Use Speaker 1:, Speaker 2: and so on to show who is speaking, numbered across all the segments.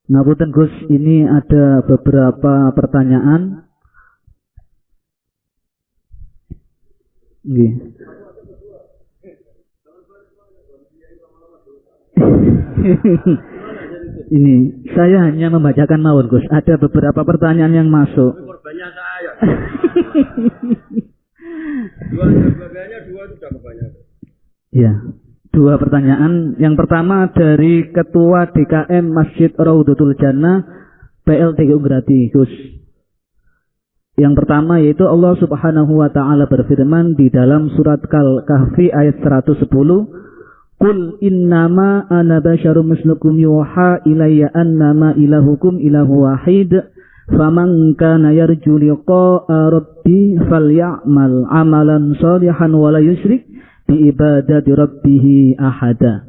Speaker 1: Ngapunten Gus, ini ada beberapa pertanyaan. Nggih. Ini saya hanya membacakan mawon Gus. Ada beberapa pertanyaan yang masuk.
Speaker 2: Korbannya saya. Dua sudah kebanyakan.
Speaker 1: Ya. Dua pertanyaan. Yang pertama dari Ketua DKM Masjid Raudhatul Jannah PLTGU Grati, Gus. Yang pertama yaitu Allah Subhanahu wa taala berfirman di dalam surat Kahfi ayat 110, "Qul innama ana basyarum mislukum yuha ilayya annama ilahukum ilahu wahid, faman kana yarju liqa'a rabbi falyamal amalan shalihan wa la yusyrik bi ibadati rabbih ahada."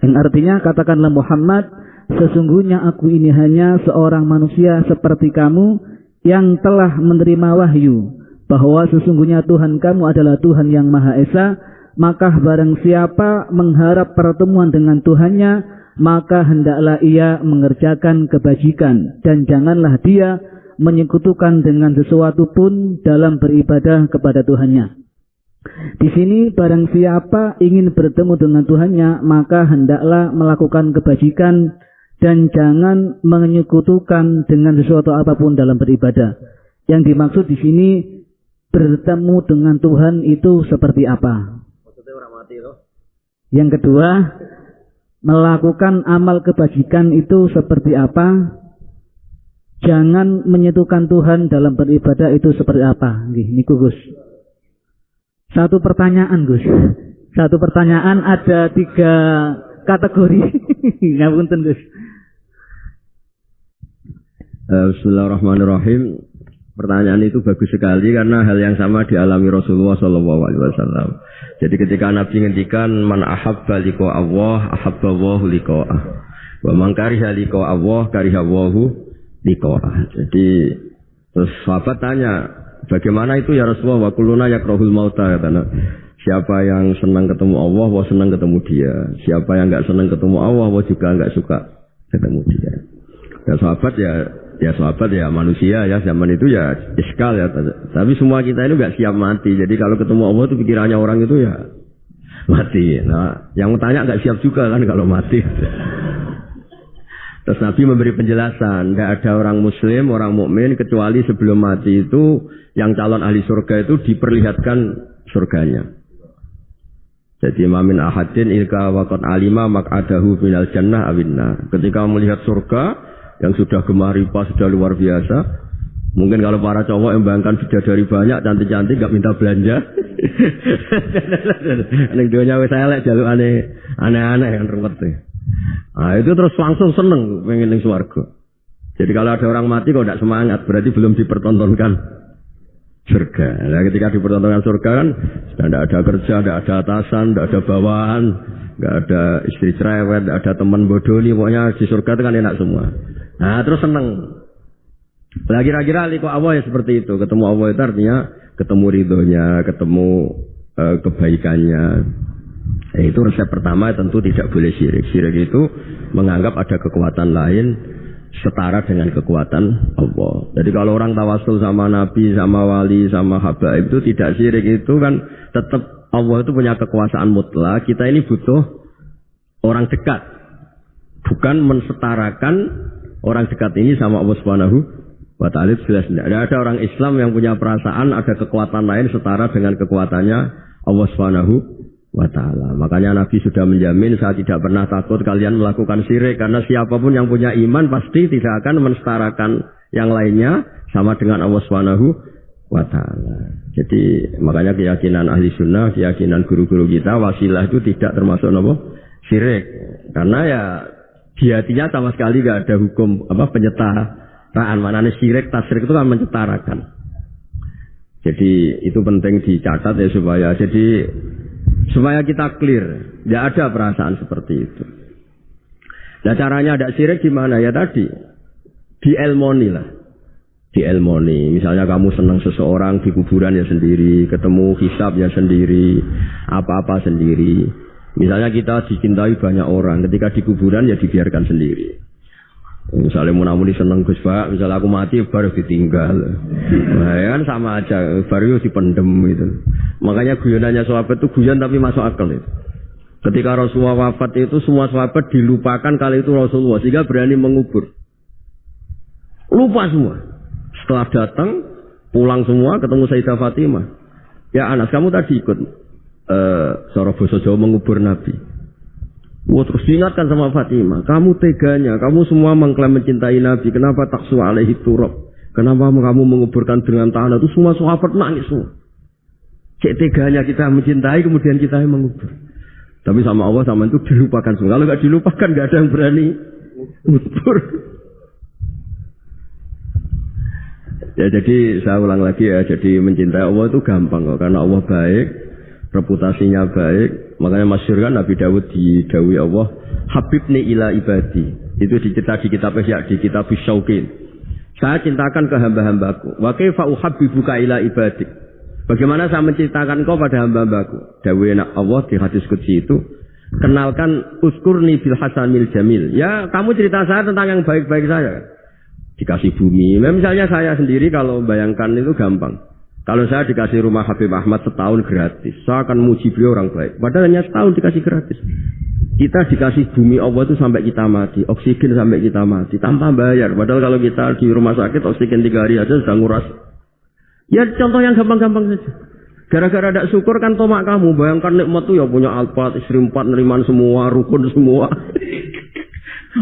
Speaker 1: Yang artinya, katakanlah Muhammad, sesungguhnya aku ini hanya seorang manusia seperti kamu yang telah menerima wahyu bahwa sesungguhnya Tuhan kamu adalah Tuhan yang Maha Esa. Maka barang siapa mengharap pertemuan dengan Tuhannya, maka hendaklah ia mengerjakan kebajikan dan janganlah dia menyekutukan dengan sesuatu pun dalam beribadah kepada Tuhannya. Di sini barang siapa ingin bertemu dengan Tuhannya, maka hendaklah melakukan kebajikan dan jangan menyekutukan dengan sesuatu apapun dalam beribadah. Yang dimaksud di sini bertemu dengan Tuhan itu seperti apa?
Speaker 2: Maksudnya orang mati loh.
Speaker 1: Yang kedua, melakukan amal kebajikan itu seperti apa? Jangan menyentuhkan Tuhan dalam beribadah itu seperti apa? Niku Gus. Satu pertanyaan Gus. Satu pertanyaan ada 3 kategori. Ngapunten Gus.
Speaker 2: Bismillahirrahmanirrahim. Pertanyaan itu bagus sekali karena hal yang sama dialami Rasulullah SAW. Jadi ketika Nabi ngendikan man ahabba liqa Allah ahabba Allahu liqa'ah. Wa man kariha liqa Allah kariha Allahu liqa'ah. Jadi terus sahabat tanya, bagaimana itu ya Rasulullah? Wa kulluna yakrahul mauta katanya. Siapa yang senang ketemu Allah, wa senang ketemu dia. Siapa yang enggak senang ketemu Allah, wa juga enggak suka ketemu dia. Dan sahabat ya sahabat ya manusia ya, zaman itu ya iskal ya. Tapi semua kita ini enggak siap mati. Jadi kalau ketemu Allah itu pikirannya orang itu ya mati. Nah, yang tanya enggak siap juga kan kalau mati. Terus Nabi memberi penjelasan, enggak ada orang muslim, orang mukmin kecuali sebelum mati itu yang calon ahli surga itu diperlihatkan surganya. Jadi mamin ahadin ilka waqad alima maq'adahu minal jannah awinna. Ketika melihat surga yang sudah gemaripa, sudah luar biasa. Mungkin kalau para cowok yang bayangkan bidadari banyak, cantik-cantik, gak minta belanja. Ning donya wis elek jaluk aneh-aneh kan ruwet. Nah, itu terus langsung seneng pengen ning swarga. Jadi kalau ada orang mati kok tidak semangat, berarti belum dipertontonkan surga. Nah, ketika dipertontonkan surga kan sudah tidak ada kerja, tidak ada atasan, tidak ada bawahan, tidak ada istri cerewet, tidak ada teman bodoni, pokoknya di surga itu kan enak semua. Nah, terus seneng. Nah, kira-kira liqa Allah ya seperti itu. Ketemu Allah itu artinya ketemu ridhonya, ketemu kebaikannya. Itu resep pertama, tentu tidak boleh syirik. Syirik itu menganggap ada kekuatan lain setara dengan kekuatan Allah. Jadi kalau orang tawasul sama nabi, sama wali, sama habaib itu tidak syirik, itu kan tetap Allah itu punya kekuasaan mutlak. Kita ini butuh orang dekat, bukan mensetarakan orang dekat ini sama Allah Subhanahu wa ta'ala. Jelas tidak ada orang Islam yang punya perasaan ada kekuatan lain setara dengan kekuatannya Allah Subhanahu wa ta'ala. Makanya Nabi sudah menjamin, saya tidak pernah takut kalian melakukan syirik, karena siapapun yang punya iman pasti tidak akan mensetarakan yang lainnya sama dengan Allah Subhanahu wa ta'ala. Jadi makanya keyakinan ahli sunnah, keyakinan guru-guru kita, wasilah itu tidak termasuk syirik. Karena ya di hatinya sama sekali gak ada hukum penyetaraan. Maknanya syirik, tasyrik itu kan menyetarakan. Jadi itu penting dicatat ya supaya kita clear, tidak ada perasaan seperti itu. Nah, caranya ada syirik gimana? Ya tadi dielmoni lah, dielmoni. Misalnya kamu senang seseorang di kuburan ya sendiri, ketemu hisab ya sendiri, apa-apa sendiri. Misalnya kita dicintai banyak orang, ketika di kuburan ya dibiarkan sendiri. Misalnya munamuni seneng Gus Pak, misalnya aku mati baru ditinggal. Nah, ya kan sama aja, baru dipendem gitu. Makanya guyonannya sahabat itu guyon tapi masuk akal itu. Ketika Rasulullah wafat itu semua sahabat dilupakan kali itu Rasulullah sehingga berani mengubur. Lupa semua. Setelah datang, pulang semua ketemu Sayyidah Fatimah. Ya Anas, kamu tadi ikut Soro Boso Jawa mengubur Nabi. Wah, terus diingatkan sama Fatimah, kamu teganya, kamu semua mengklaim mencintai Nabi, kenapa taksu alaihi turab? Kenapa kamu menguburkan dengan tanah? Itu semua sahabat nangis semua. Cek teganya kita mencintai, kemudian kita yang mengubur. Tapi sama Allah sama itu dilupakan semua. Kalau nggak dilupakan, nggak ada yang berani ngubur. Ya jadi saya ulang lagi ya, jadi mencintai Allah itu gampang kok, karena Allah baik, reputasinya baik. Makanya masyhur kan Nabi Dawud didawi Allah, Habibni ila ibadi. Itu dicerita di kitab Ihya, di kitab Syauqin. Saya cintakan ke hamba-hambaku. Wa kaifa uhabbibuka ila ibadik. Bagaimana saya mencintakan kau pada hamba-hambaku? Dawi Allah di hadis qudsi itu, kenalkan uskurni bil hasanil jamil. Ya, kamu cerita saya tentang yang baik-baik saya. Dikasih bumi. Misalnya saya sendiri kalau bayangkan itu gampang. Kalau saya dikasih rumah Habib Ahmad setahun gratis, saya akan muji beliau orang baik. Padahal hanya setahun dikasih gratis. Kita dikasih bumi Allah itu sampai kita mati, oksigen sampai kita mati, tanpa bayar. Padahal kalau kita di rumah sakit, oksigen 3 hari aja sudah nguras. Ya contoh yang gampang-gampang saja. Gara-gara tidak syukur kan tomak kamu. Bayangkan nikmat itu ya punya Alphard, istri 4, neriman semua, rukun semua.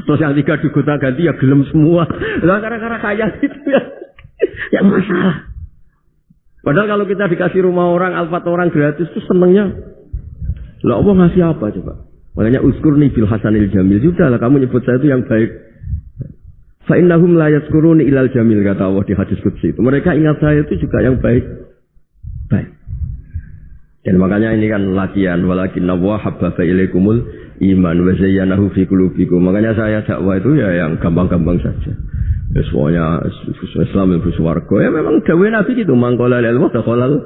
Speaker 2: Terus yang 3 digota ganti ya gelem semua. Lah gara-gara kaya itu ya. Ya masalah. Padahal kalau kita dikasih rumah orang, Alphard orang gratis itu senengnya. Lah Allah ngasih apa coba? Makanya uskurni bil hasanil jamil. Sudahlah kamu nyebut saya itu yang baik. Fa innahum la yazkuruni ilal jamil, kata Allah di hadis qudsi itu. Mereka ingat saya itu juga yang baik. Baik. Dan makanya ini kan latihan, walakinna wa habbaba ilaikumul iman wa zayyanahu fi qulubikum. Makanya saya dakwah itu ya yang gampang-gampang saja. Ya semuanya Islam yang bersuarga. Ya memang dakwah Nabi gitu, mangkola lilwah dakhalal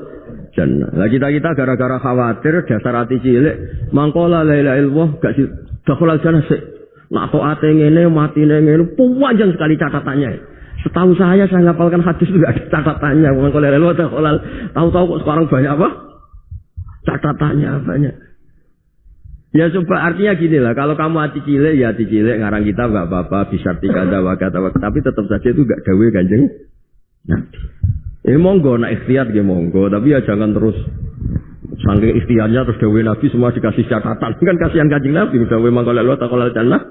Speaker 2: jannah. Lah kita gara-gara khawatir dasar hati cilik, mangkola la ilaha illallah gak dakhalal jannah sik. Nak taate ngene matine ngene panjang sekali catatannya. Setahu saya ngapalkan hadis itu enggak ada catatannya. Mangkola la ilaha dakhalal. Tahu-tahu kok sekarang banyak apa? Catatannya banyak. Ya coba artinya gini lah, kalau kamu hati cilik ya hati cilik, ngarang kita nggak apa-apa, bisa tikada wakata, tapi tetap saja itu nggak gawe Kanjeng Nabi. Monggo nak ikhtiar ya monggo, tapi ya jangan terus saking ikhtiarnya terus gawe Nabi semua dikasih catatan, kan kasihan Kanjeng Nabi, gawe mangkol Allah taqallal jannah.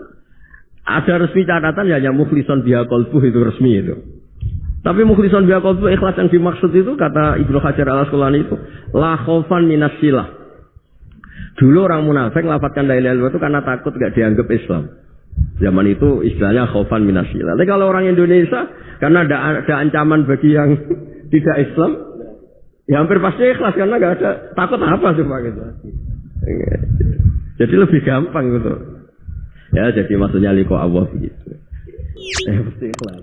Speaker 2: Ada resmi catatan ya hanya mukhlison biha qalbuh itu resmi itu. Tapi mukhlison biha qalbuh ikhlas yang dimaksud itu kata Ibnu Hajar Al-Asqalani itu la khaufan minas silah. Dulu orang munafik lafadzkan la ilaha illallah itu karena takut gak dianggap Islam. Zaman itu istilahnya khaufan minasyilah. Tapi kalau orang Indonesia karena ada ancaman bagi yang tidak Islam, ya hampir pasti ikhlas karena gak ada takut apa coba gitu. Jadi lebih gampang gitu. Ya jadi maksudnya liqa Allah begitu. Pasti ikhlas.